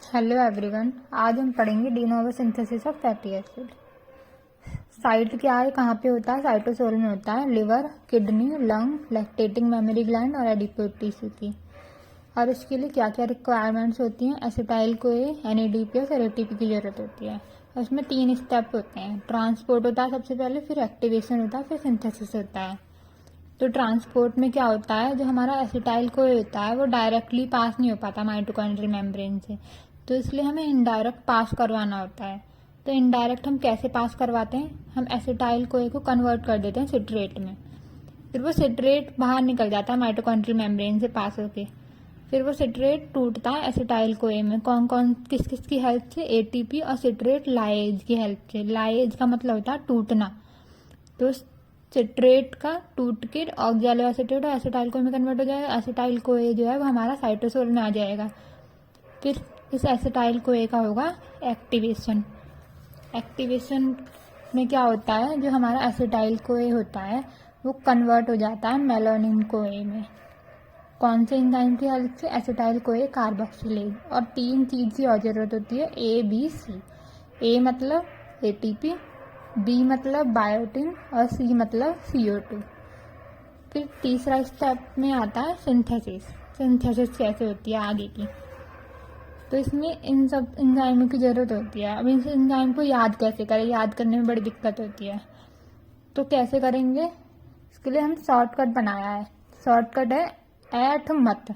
Hello everyone. आज हम पढ़ेंगे de novo synthesis of fatty acid. Site क्या है, कहाँ पे होता है? साइटोसोल में होता है, liver, kidney, lung, lactating memory gland और एडिपोइड टिश्यू की। और इसके लिए क्या क्या रिक्वायरमेंट्स होती हैं? एसिटाइल को NADPH और ATP की जरूरत होती है। और इसमें 3 स्टेप होते हैं। ट्रांसपोर्ट होता है सबसे पहले, फिर एक्टिवेशन होता है, फिर सिंथेसिस होता है। तो ट्रांसपोर्ट में क्या होता है, जो हमारा एसिटाइल को होता है वो डायरेक्टली पास नहीं हो पाता माइटोकॉन्ड्रियल मेम्ब्रेन से, तो इसलिए हमें इनडायरेक्ट पास करवाना होता है। तो इनडायरेक्ट हम कैसे पास करवाते हैं? हम एसिटाइल कोए को कन्वर्ट कर देते हैं सिट्रेट में, फिर वो सिट्रेट बाहर निकल जाता है माइटोकॉन्ड्रियल मेम्ब्रेन से पास होके। फिर वो सिट्रेट टूटता है एसिटाइल कोए में। कौन कौन किस किस की हेल्प से? ATP और सिट्रेट लाइज की हेल्प से। लाइज का मतलब होता है टूटना। तो सिट्रेट का टूट के ऑक्सैलोएसिटेट और एसिटाइल को में कन्वर्ट हो जाएगा। एसिटाइल कोए जो है वो हमारा साइटोसोल में आ जाएगा। फिर इस एसिटाइल कोए का होगा एक्टिवेशन। एक्टिवेशन में क्या होता है, जो हमारा एसिटाइल कोए होता है वो कन्वर्ट हो जाता है मेलानिन कोए में। कौन से एंजाइम की हेल्प से? Acetyl CoA carboxylase. और 3 चीज की और जरूरत होती है, A, B, C। A मतलब ATP, B मतलब बायोटिन और C मतलब CO2। फिर तीसरा स्टेप में आता है सिंथेसिस। सिंथेसिस कैसे होती है आगे की, तो इसमें इन सब एंजाइमों की जरूरत होती है। अब इन एंजाइम को याद कैसे करें? याद करने में बड़ी दिक्कत होती है, तो कैसे करेंगे? इसके लिए हम शॉर्टकट बनाया है। शॉर्टकट है ऐठ मत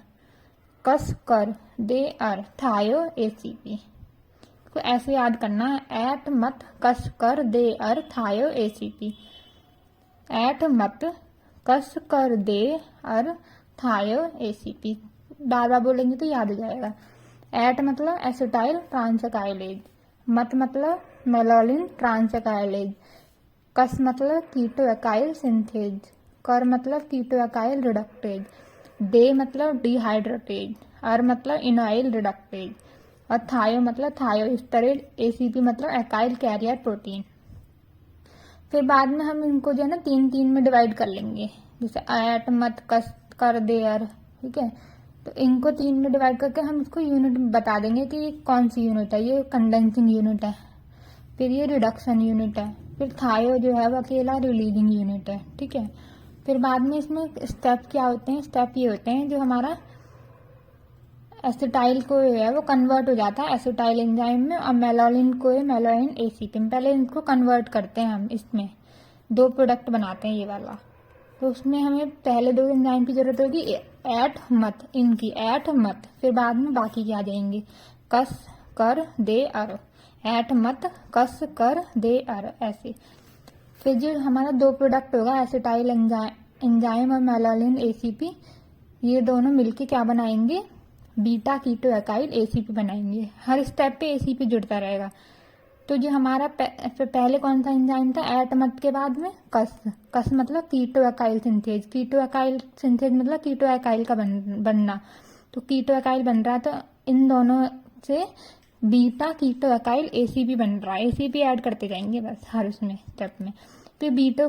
कस कर दे अर थायो ACP। को ऐसे याद करना है, ऐठ मत कस कर दे अर थायो ACP। ऐठ मत कस कर दे अर थायो ACP। बार बार बोलेंगे तो याद हो जाएगा। ऐट मतलब एसिटाइल ट्रांसएकाइलेज, मत मतलब मेलानिन ट्रांसएकाइलेज, कस मतलब कीटोएकाइल सिंथेज, कर मतलब कीटोएकाइल रिडक्टेज, दे मतलब डिहाइड्रेटेज, अर मतलब इनोइल रिडक्टेज और थायो मतलब थायोस्टेरेज, ACP मतलब एकाइल कैरियर प्रोटीन। फिर बाद में हम इनको जो है ना 3 में डिवाइड कर लेंगे, जैसे ऐट मत कस कर दे अर, ठीक है। तो इनको 3 में डिवाइड करके हम इसको यूनिट बता देंगे कि कौन सी यूनिट है। ये कंडेंसिंग यूनिट है, फिर ये रिडक्शन यूनिट है, फिर थायो जो है वो अकेला रिलीजिंग यूनिट है, ठीक है। फिर बाद में इसमें स्टेप क्या होते हैं? स्टेप ये होते हैं, जो हमारा एसिटाइल को है वो कन्वर्ट हो जाता है एसिटाइल एंजाइम में, और मेलानिन को मेलानिन ACP में। पहले इनको कन्वर्ट करते हैं हम, इसमें 2 प्रोडक्ट बनाते हैं ये वाला। तो उसमें हमें पहले 2 एंजाइम की जरूरत होगी, ऐठ मत, इनकी ऐठ मत, फिर बाद में बाकी के आ जाएंगे, कस कर दे अर, ऐठ मत कस कर दे अर, ऐसे। फिर जो हमारा 2 प्रोडक्ट होगा एसिटाइल एंजाइम और मेलानिन ACP, ये दोनों मिलके क्या बनाएंगे? बीटा कीटोएकाइल ACP बनाएंगे। हर स्टेप पे ACP जुड़ता रहेगा। तो जो हमारा पहले कौन सा एंजाइम था? ऐट मत के बाद में कस। कस मतलब कीटोएकाइल सिंथेज। कीटोएकाइल सिंथेज मतलब कीटोएकाइल का बनना। तो कीटोएकाइल बन रहा है, तो इन दोनों से बीटा कीटोएकाइल ACP बन रहा है। ACP ऐड करते जाएंगे बस हर उसमें स्टेप में। फिर बीटा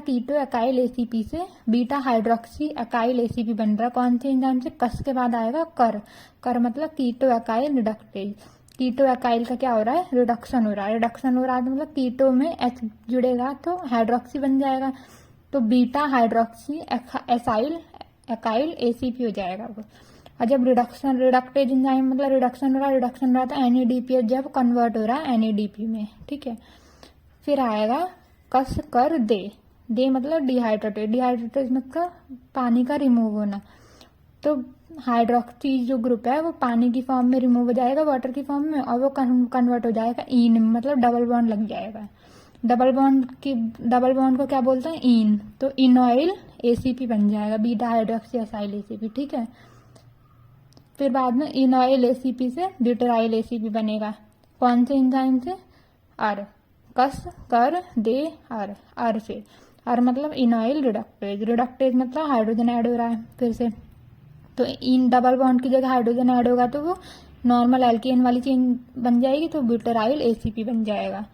कीटो एकाइल ACP से बीटा हाइड्रोक्सी एकाइल ACP बन रहा है। कौन से एंजाइम से? कस के बाद आएगा कर। कर मतलब कीटो एकाइल रिडक्टेज। कीटो एकाइल का क्या हो रहा है? रिडक्शन हो रहा है। रिडक्शन हो रहा है तो मतलब कीटो में H जुड़ेगा तो हाइड्रोक्सी बन जाएगा, तो बीटा हाइड्रोक्सी एसाइल एकाइल ACP हो जाएगा वो। और जब रिडक्टेज एंजाइम मतलब रिडक्शन हो रहा है तो NADPH जब कन्वर्ट हो रहा है NADP में, ठीक है। फिर आएगा कस कर दे मतलब डिहाइड्रेटेड। डिहाइड्रेटेड मतलब पानी का रिमूव होना। तो हाइड्रोक्सी जो ग्रुप है वो पानी की फॉर्म में रिमूव हो जाएगा, वाटर की फॉर्म में, और वो कन्वर्ट हो जाएगा ईन में, मतलब डबल बॉन्ड लग जाएगा। डबल बॉन्ड को क्या बोलते हैं? ईन। तो इनोइल ACP बन जाएगा, बीटा हाइड्रोक्सी एसाइल ACP, ठीक है। फिर बाद में इनोइल ACP से ब्यूटेराइल ACP बनेगा। कौन से एंजाइम से? अर। कस कर दे अर से। अर मतलब इनोइल रिडक्टेज। रिडक्टेज मतलब हाइड्रोजन ऐड हो रहा है फिर से, तो इन डबल बॉन्ड की जगह हाइड्रोजन ऐड होगा तो वो नॉर्मल एल्केन वाली चेन बन जाएगी, तो ब्यूटेराइल ACP बन जाएगा।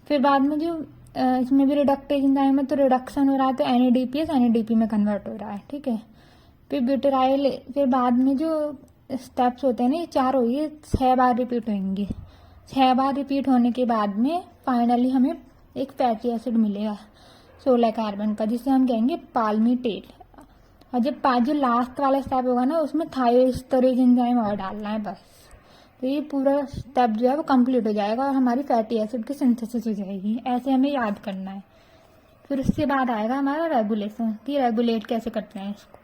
फिर बाद में जो इसमें भी रिडक्टेज एंजाइम है, तो रिडक्शन हो रहा है तो NADPH NADP में कन्वर्ट हो रहा है, ठीक है। फिर ब्यूटेराइल, फिर बाद में जो स्टेप्स होते हैं ना, ये 4 हो गए, 6 बार रिपीट होंगे। 6 बार रिपीट होने के बाद में फाइनली हमें एक फैटी एसिड मिलेगा 16 कार्बन का, जिसे हम कहेंगे पाल्मिटेट। और जब जो लास्ट वाला स्टेप होगा ना, उसमें थायोस्टेरेज एंजाइम और डालना है बस। तो ये पूरा स्टेप जो है वो कंप्लीट हो जाएगा और हमारी फैटी एसिड की सिंथेसिस हो जाएगी। ऐसे हमें याद करना है। फिर उसके बाद आएगा हमारा रेगुलेशन, कि रेगुलेट कैसे करते हैं इसको।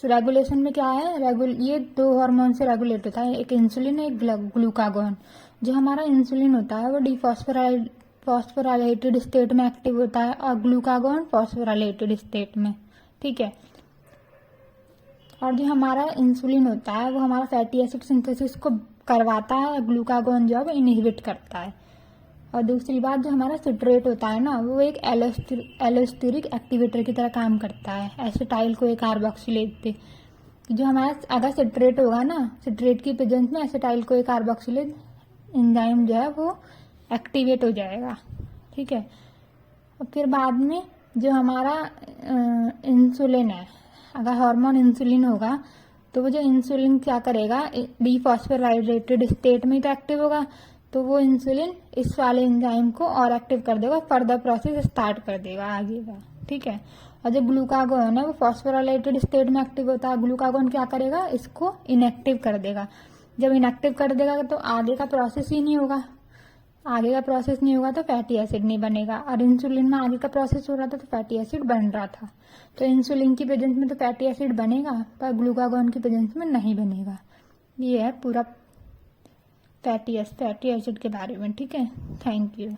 रेगुलेशन में क्या है, ये 2 हार्मोन से रेगुलेट होता है, एक इंसुलिन एक ग्लूकागॉन। जो हमारा इंसुलिन होता है वो फॉस्फोराइलेटेड स्टेट में एक्टिव होता है और ग्लूकागॉन फॉस्फोराइलेटेड स्टेट में, ठीक है। और जो हमारा इंसुलिन होता है वो हमारा फैटी एसिड सिंथेसिस को करवाता है और ग्लूकागॉन जो है वो इनहिबिट करता है। और दूसरी बात, जो हमारा सिट्रेट होता है ना, वो एक एलोस्टेरिक एक्टिवेटर की तरह काम करता है एसिटाइल को एक कार्बोक्सिलेट पे। जो हमारा अगर सिट्रेट होगा ना, सिट्रेट की प्रेजेंस में एसिटाइल को एक कार्बोक्सिलेट एंजाइम जो है वो एक्टिवेट हो जाएगा, ठीक है। और फिर बाद में जो हमारा इंसुलिन है, अगर हार्मोन इंसुलिन होगा तो वो जो इंसुलिन क्या करेगा, डीफॉस्फोराइलेटेड स्टेट में तो एक्टिव होगा, तो वो इंसुलिन इस वाले एंजाइम को और एक्टिव कर देगा, फर्दर प्रोसेस स्टार्ट कर देगा आगे का, ठीक है। और जो ग्लूकागॉन है वो फॉस्फोराइलेटेड स्टेट में एक्टिव होता है, ग्लूकागॉन क्या करेगा, इसको इनएक्टिव कर देगा। जब इनएक्टिव कर देगा तो आगे का प्रोसेस ही नहीं होगा, आगे का प्रोसेस नहीं होगा तो फैटी एसिड नहीं बनेगा। और इंसुलिन में आगे का प्रोसेस हो रहा था तो फैटी एसिड बन रहा था। तो इंसुलिन की प्रेजेंस में तो फैटी एसिड बनेगा, पर ग्लूकागॉन की प्रेजेंस में नहीं बनेगा। ये है पूरा फैटी एसिड के बारे में, ठीक है। Thank you.